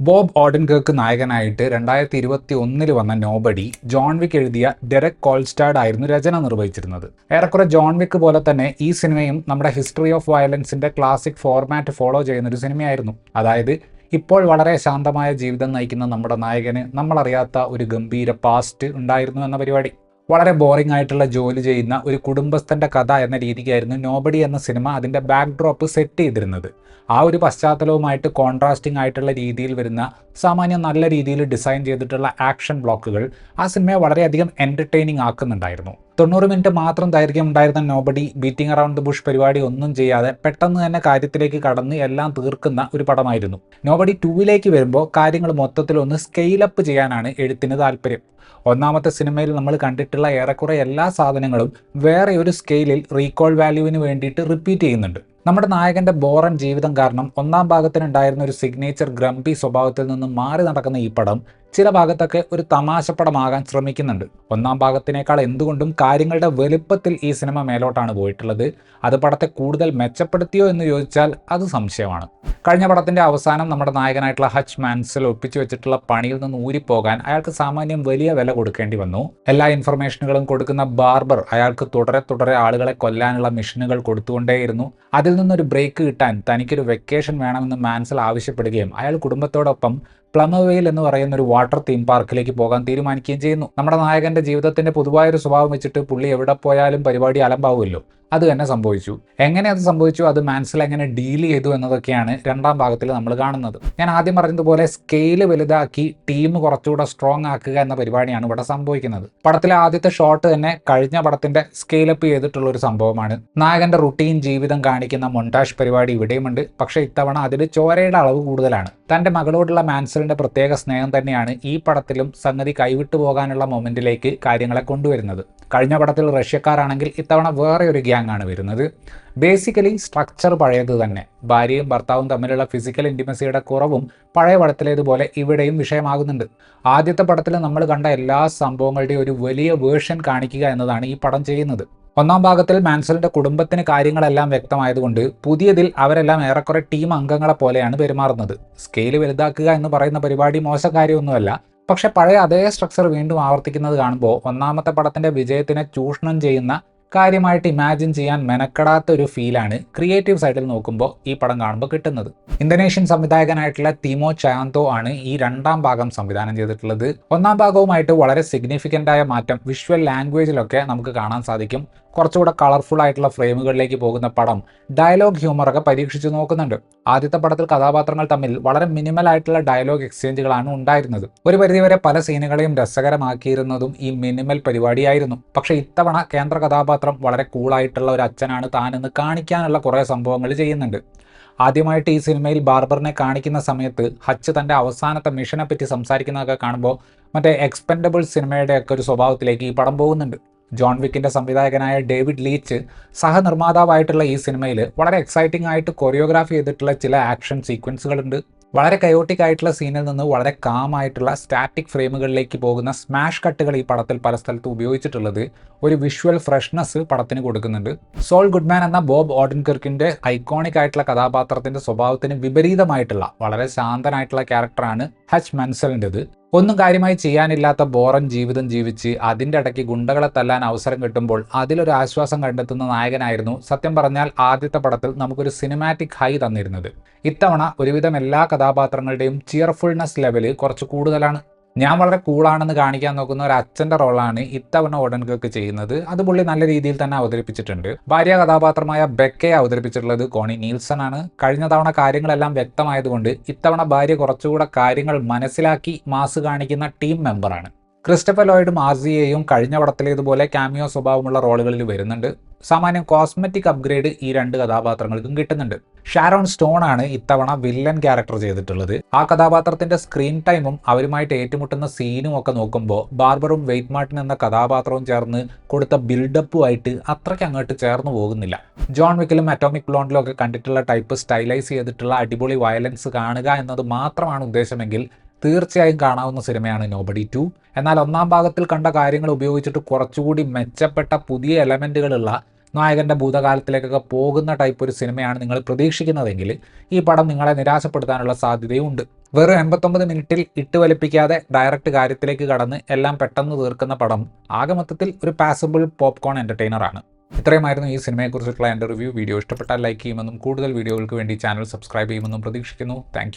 Bob ഓഡൻകർക്ക് നായകനായിട്ട് 2021 വന്ന nobody John Wick എഴുതിയ ഡെറക് കോൾസ്റ്റാഡ് ആയിരുന്നു രചന നിർവഹിച്ചിരുന്നത്. ഏറെക്കുറെ ജോൺ വിക്ക് പോലെ തന്നെ ഈ സിനിമയും നമ്മുടെ ഹിസ്റ്ററി ഓഫ് വയലൻസിന്റെ ക്ലാസിക് ഫോർമാറ്റ് ഫോളോ ചെയ്യുന്ന ഒരു സിനിമയായിരുന്നു. അതായത് ഇപ്പോൾ വളരെ ശാന്തമായ ജീവിതം നയിക്കുന്ന നമ്മുടെ നായകന് നമ്മളറിയാത്ത ഒരു ഗംഭീര പാസ്റ്റ് ഉണ്ടായിരുന്നു എന്ന പരിപാടി. വളരെ ബോറിംഗ് ആയിട്ടുള്ള ജോലി ചെയ്യുന്ന ഒരു കുടുംബസ്ഥന്റെ കഥ എന്ന രീതിക്കായിരുന്നു നോബഡി എന്ന സിനിമ അതിൻ്റെ ബാക്ക് ഡ്രോപ്പ് സെറ്റ് ചെയ്തിരുന്നത്. ആ ഒരു പശ്ചാത്തലവുമായിട്ട് കോൺട്രാസ്റ്റിംഗ് ആയിട്ടുള്ള രീതിയിൽ വരുന്ന സാമാന്യം നല്ല രീതിയിൽ ഡിസൈൻ ചെയ്തിട്ടുള്ള ആക്ഷൻ ബ്ലോക്കുകൾ ആ സിനിമയെ വളരെയധികം എൻ്റർടൈനിങ് ആക്കുന്നുണ്ടായിരുന്നു. 90 മിനിറ്റ് മാത്രം ദൈർഘ്യം ഉണ്ടായിരുന്ന nobody beating around the Bush പരിപാടി ഒന്നും ചെയ്യാതെ പെട്ടെന്ന് തന്നെ കാര്യത്തിലേക്ക് കടന്ന് എല്ലാം തീർക്കുന്ന ഒരു പടമായിരുന്നു. നോബഡി 2 വരുമ്പോൾ കാര്യങ്ങൾ മൊത്തത്തിലൊന്ന് സ്കെയിലപ്പ് ചെയ്യാനാണ് എഴുത്തിന് താല്പര്യം. ഒന്നാമത്തെ സിനിമയിൽ നമ്മൾ കണ്ടിട്ടുള്ള ഏറെക്കുറെ എല്ലാ സാധനങ്ങളും വേറെ ഒരു സ്കെയിലിൽ റീകോൾ വാല്യൂവിന് വേണ്ടിയിട്ട് റിപ്പീറ്റ് ചെയ്യുന്നുണ്ട്. നമ്മുടെ നായകന്റെ ബോറൻ ജീവിതം കാരണം ഒന്നാം ഭാഗത്തിനുണ്ടായിരുന്ന ഒരു സിഗ്നേച്ചർ ഗ്രംപി സ്വഭാവത്തിൽ നിന്നും മാറി നടക്കുന്ന ഈ പടം ചില ഭാഗത്തൊക്കെ ഒരു തമാശപ്പടമാകാൻ ശ്രമിക്കുന്നുണ്ട്. ഒന്നാം ഭാഗത്തിനേക്കാൾ എന്തുകൊണ്ടും കാര്യങ്ങളുടെ വലുപ്പത്തിൽ ഈ സിനിമ മേലോട്ടാണ് പോയിട്ടുള്ളത്. അത് പടത്തെ കൂടുതൽ മെച്ചപ്പെടുത്തിയോ എന്ന് ചോദിച്ചാൽ അത് സംശയമാണ്. കഴിഞ്ഞ പടത്തിന്റെ അവസാനം നമ്മുടെ നായകനായിട്ടുള്ള ഹച്ച് മാൻസൽ ഒപ്പിച്ചു വെച്ചിട്ടുള്ള പണിയിൽ നിന്ന് ഊരിപ്പോകാൻ അയാൾക്ക് സാമാന്യം വലിയ വില കൊടുക്കേണ്ടി വന്നു. എല്ലാ ഇൻഫർമേഷനുകളും കൊടുക്കുന്ന ബാർബർ അയാൾക്ക് തുടരെ ആളുകളെ കൊല്ലാനുള്ള മിഷനുകൾ കൊടുത്തുകൊണ്ടേയിരുന്നു. അതിൽ നിന്നൊരു ബ്രേക്ക് കിട്ടാൻ തനിക്കൊരു വെക്കേഷൻ വേണമെന്ന് മാൻസൽ ആവശ്യപ്പെടുകയും അയാൾ കുടുംബത്തോടൊപ്പം പ്ലമവെയിൽ എന്ന് പറയുന്ന ഒരു വാട്ടർ തീം പാർക്കിലേക്ക് പോകാൻ തീരുമാനിക്കുകയും ചെയ്യുന്നു. നമ്മുടെ നായകന്റെ ജീവിതത്തിന്റെ പൊതുവായൊരു സ്വഭാവം വെച്ചിട്ട് പുള്ളി എവിടെ പോയാലും പരിപാടി അലമ്പാവുമല്ലോ. അത് തന്നെ സംഭവിച്ചു. എങ്ങനെ അത് സംഭവിച്ചു, അത് മാൻസൽ എങ്ങനെ ഡീൽ ചെയ്തു എന്നതൊക്കെയാണ് രണ്ടാം ഭാഗത്തിൽ നമ്മൾ കാണുന്നത്. ഞാൻ ആദ്യം പറഞ്ഞതുപോലെ സ്കെയില് വലുതാക്കി ടീം കുറച്ചുകൂടെ സ്ട്രോങ് ആക്കുക എന്ന പരിപാടിയാണ് ഇവിടെ സംഭവിക്കുന്നത്. പടത്തിലെ ആദ്യത്തെ ഷോട്ട് തന്നെ കഴിഞ്ഞ പടത്തിന്റെ സ്കെയിലപ്പ് ചെയ്തിട്ടുള്ള ഒരു സംഭവമാണ്. നായകന്റെ റുട്ടീൻ ജീവിതം കാണിക്കുന്ന മൊണ്ടാഷ് പരിപാടി ഇവിടെയുമുണ്ട്. പക്ഷേ ഇത്തവണ അതിൽ ചോരയുടെ അളവ് കൂടുതലാണ്. തന്റെ മകളോടുള്ള മാൻസലിന്റെ പ്രത്യേക സ്നേഹം തന്നെയാണ് ഈ പടത്തിലും സംഗതി കൈവിട്ടു പോകാനുള്ള മൊമെന്റിലേക്ക് കാര്യങ്ങളെ കൊണ്ടുവരുന്നത്. കഴിഞ്ഞ പടത്തിൽ റഷ്യക്കാരാണെങ്കിൽ ഇത്തവണ വേറെ ഒരു ഗ്യാങ് ആണ് വരുന്നത്. ബേസിക്കലി സ്ട്രക്ചർ പഴയത് തന്നെ. ഭാര്യയും ഭർത്താവും തമ്മിലുള്ള ഫിസിക്കൽ ഇൻറ്റിമസിയുടെ കുറവും പഴയ പടത്തിലേതുപോലെ ഇവിടെയും വിഷയമാകുന്നുണ്ട്. ആദ്യത്തെ പടത്തിൽ നമ്മൾ കണ്ട എല്ലാ സംഭവങ്ങളുടെയും ഒരു വലിയ വേർഷൻ കാണിക്കുക എന്നതാണ് ഈ പടം ചെയ്യുന്നത്. ഒന്നാം ഭാഗത്തിൽ മാൻസലിന്റെ കുടുംബത്തിന് കാര്യങ്ങളെല്ലാം വ്യക്തമായതുകൊണ്ട് പുതിയതിൽ അവരെല്ലാം ഏറെക്കുറെ ടീം അംഗങ്ങളെ പോലെയാണ് പെരുമാറുന്നത്. സ്കെയിൽ വലുതാക്കുക എന്ന് പറയുന്ന പരിപാടി മോശം കാര്യമൊന്നുമല്ല. പക്ഷെ പഴയ അതേ സ്ട്രക്ചർ വീണ്ടും ആവർത്തിക്കുന്നത് കാണുമ്പോൾ ഒന്നാമത്തെ പടത്തിന്റെ വിജയത്തിനെ ചൂഷണം ചെയ്യുന്ന കാര്യമായിട്ട് ഇമാജിൻ ചെയ്യാൻ മെനക്കെടാത്ത ഒരു ഫീലാണ് ക്രിയേറ്റീവ് സൈഡിൽ നോക്കുമ്പോൾ ഈ പടം കാണുമ്പോൾ കിട്ടുന്നത്. ഇന്തോനേഷ്യൻ സംവിധായകനായിട്ടുള്ള തീമോ ചാന്തോ ആണ് ഈ രണ്ടാം ഭാഗം സംവിധാനം ചെയ്തിട്ടുള്ളത്. ഒന്നാം ഭാഗവുമായിട്ട് വളരെ സിഗ്നിഫിക്കൻ്റ് ആയ മാറ്റം വിഷ്വൽ ലാംഗ്വേജിലൊക്കെ നമുക്ക് കാണാൻ സാധിക്കും. കുറച്ചുകൂടെ കളർഫുൾ ആയിട്ടുള്ള ഫ്രെയിമുകളിലേക്ക് പോകുന്ന പടം ഡയലോഗ് ഹ്യൂമറൊക്കെ പരീക്ഷിച്ചു നോക്കുന്നുണ്ട്. ആദ്യത്തെ പടത്തിൽ കഥാപാത്രങ്ങൾ തമ്മിൽ വളരെ മിനിമൽ ആയിട്ടുള്ള ഡയലോഗ് എക്സ്ചേഞ്ചുകളാണ് ഉണ്ടായിരുന്നത്. ഒരു പരിധിവരെ പല സീനുകളെയും രസകരമാക്കിയിരുന്നതും ഈ മിനിമൽ പരിപാടിയായിരുന്നു. പക്ഷേ ഇത്തവണ കേന്ദ്ര കഥാപാത്രം വളരെ കൂളായിട്ടുള്ള ഒരു അച്ഛനാണ് താനെന്ന് കാണിക്കാനുള്ള കുറേ സംഭവങ്ങൾ ചെയ്യുന്നുണ്ട്. ആദ്യമായിട്ട് ഈ സിനിമയിൽ ബാർബറിനെ കാണിക്കുന്ന സമയത്ത് ഹച്ച് തൻ്റെ അവസാനത്തെ മിഷനെ പറ്റി സംസാരിക്കുന്നതൊക്കെ കാണുമ്പോൾ മറ്റേ എക്സ്പെൻഡബിൾ സിനിമയുടെയൊക്കെ ഒരു സ്വഭാവത്തിലേക്ക് ഈ പടം പോകുന്നുണ്ട്. ജോൺ വിക്കിൻ്റെ സംവിധായകനായ ഡേവിഡ് ലീച്ച് സഹനിർമ്മാതാവായിട്ടുള്ള ഈ സിനിമയിൽ വളരെ എക്സൈറ്റിംഗ് ആയിട്ട് കൊറിയോഗ്രാഫി ചെയ്തിട്ടുള്ള ചില ആക്ഷൻ സീക്വൻസുകളുണ്ട്. വളരെ കയോട്ടിക് ആയിട്ടുള്ള സീനിൽ നിന്ന് വളരെ കാമായിട്ടുള്ള സ്റ്റാറ്റിക് ഫ്രെയിമുകളിലേക്ക് പോകുന്ന സ്മാഷ് കട്ടുകൾ ഈ പടത്തിൽ പല സ്ഥലത്തും ഉപയോഗിച്ചിട്ടുള്ളത് ഒരു വിഷ്വൽ ഫ്രഷ്നെസ് പടത്തിന് കൊടുക്കുന്നുണ്ട്. സോൾ ഗുഡ്മാൻ എന്ന ബോബ് ഓഡൻകർക്കിൻ്റെ ഐക്കോണിക് ആയിട്ടുള്ള കഥാപാത്രത്തിൻ്റെ സ്വഭാവത്തിന് വിപരീതമായിട്ടുള്ള വളരെ ശാന്തനായിട്ടുള്ള ക്യാരക്ടറാണ് ഹച്ച് മാൻസലിൻ്റെത്. ഒന്നും കാര്യമായി ചെയ്യാനില്ലാത്ത ബോറൻ ജീവിതം ജീവിച്ച് അതിൻ്റെ ഇടയ്ക്ക് ഗുണ്ടകളെ തല്ലാൻ അവസരം കിട്ടുമ്പോൾ അതിലൊരു ആശ്വാസം കണ്ടെത്തുന്ന നായകനായിരുന്നു സത്യം പറഞ്ഞാൽ ആദ്യത്തെ പടത്തിൽ നമുക്കൊരു സിനിമാറ്റിക് ഹൈ തന്നിരുന്നത്. ഇത്തവണ ഒരുവിധം എല്ലാ കഥാപാത്രങ്ങളുടെയും ചിയർഫുൾനെസ് ലെവല് കുറച്ച് കൂടുതലാണ്. ഞാൻ വളരെ കൂളാണെന്ന് കാണിക്കാൻ നോക്കുന്ന ഒരു അച്ഛൻ്റെ റോളാണ് ഇത്തവണ ഓഡൻകർക്ക് ചെയ്യുന്നത്. അത് പുള്ളി നല്ല രീതിയിൽ തന്നെ അവതരിപ്പിച്ചിട്ടുണ്ട്. ഭാര്യ കഥാപാത്രമായ ബെക്കയെ അവതരിപ്പിച്ചിട്ടുള്ളത് കോണി നീൽസൺ ആണ്. കഴിഞ്ഞ തവണ കാര്യങ്ങളെല്ലാം വ്യക്തമായതുകൊണ്ട് ഇത്തവണ ഭാര്യ കുറച്ചുകൂടെ കാര്യങ്ങൾ മനസ്സിലാക്കി മാസ് കാണിക്കുന്ന ടീം മെമ്പറാണ്. ക്രിസ്റ്റഫർ ലോയിഡും ആർസിയെയും കഴിഞ്ഞ പടത്തിലേതുപോലെ ക്യാമിയോ സ്വഭാവമുള്ള റോളുകളിൽ വരുന്നുണ്ട്. സാമാന്യം കോസ്മെറ്റിക് അപ്ഗ്രേഡ് ഈ രണ്ട് കഥാപാത്രങ്ങൾക്കും കിട്ടുന്നുണ്ട്. ഷാരോൺ സ്റ്റോൺ ആണ് ഇത്തവണ വില്ലൻ ക്യാരക്ടർ ചെയ്തിട്ടുള്ളത്. ആ കഥാപാത്രത്തിന്റെ സ്ക്രീൻ ടൈമും അവരുമായിട്ട് ഏറ്റുമുട്ടുന്ന സീനും ഒക്കെ നോക്കുമ്പോൾ ബാർബറും വെയ്റ്റ് മാർട്ടിൻ എന്ന കഥാപാത്രവും ചേർന്ന് കൊടുത്ത ബിൽഡപ്പുമായിട്ട് അത്രയ്ക്ക് അങ്ങോട്ട് ചേർന്ന് പോകുന്നില്ല. ജോൺ വിക്കിലും അറ്റോമിക് ബ്ലോണ്ടിലും ഒക്കെ കണ്ടിട്ടുള്ള ടൈപ്പ് സ്റ്റൈലൈസ് ചെയ്തിട്ടുള്ള അടിപൊളി വയലൻസ് കാണുക എന്നത് മാത്രമാണ് ഉദ്ദേശമെങ്കിൽ തീർച്ചയായും കാണാവുന്ന സിനിമയാണ് നോബഡി 2. എന്നാൽ ഒന്നാം ഭാഗത്തിൽ കണ്ട കാര്യങ്ങൾ ഉപയോഗിച്ചിട്ട് കുറച്ചുകൂടി മെച്ചപ്പെട്ട പുതിയ എലമെൻറ്റുകളുള്ള നായകൻ്റെ ഭൂതകാലത്തിലേക്കൊക്കെ പോകുന്ന ടൈപ്പ് ഒരു സിനിമയാണ് നിങ്ങൾ പ്രതീക്ഷിക്കുന്നതെങ്കിൽ ഈ പടം നിങ്ങളെ നിരാശപ്പെടുത്താനുള്ള സാധ്യതയും ഉണ്ട്. വെറും 89 മിനിറ്റിൽ ഇട്ടുവലിപ്പിക്കാതെ ഡയറക്റ്റ് കാര്യത്തിലേക്ക് കടന്ന് എല്ലാം പെട്ടെന്ന് തീർക്കുന്ന പടം ആകെ മൊത്തത്തിൽ ഒരു പാസബിൾ പോപ്കോൺ എൻ്റർടൈനറാണ്. ഇത്രയുമായിരുന്നു ഈ സിനിമയെക്കുറിച്ചിട്ടുള്ള എൻ്റെ റിവ്യൂ. വീഡിയോ ഇഷ്ടപ്പെട്ടാൽ ലൈക്ക് ചെയ്യുമെന്നും കൂടുതൽ വീഡിയോകൾക്ക് വേണ്ടി ചാനൽ സബ്സ്ക്രൈബ് ചെയ്യുമെന്നും പ്രതീക്ഷിക്കുന്നു. താങ്ക്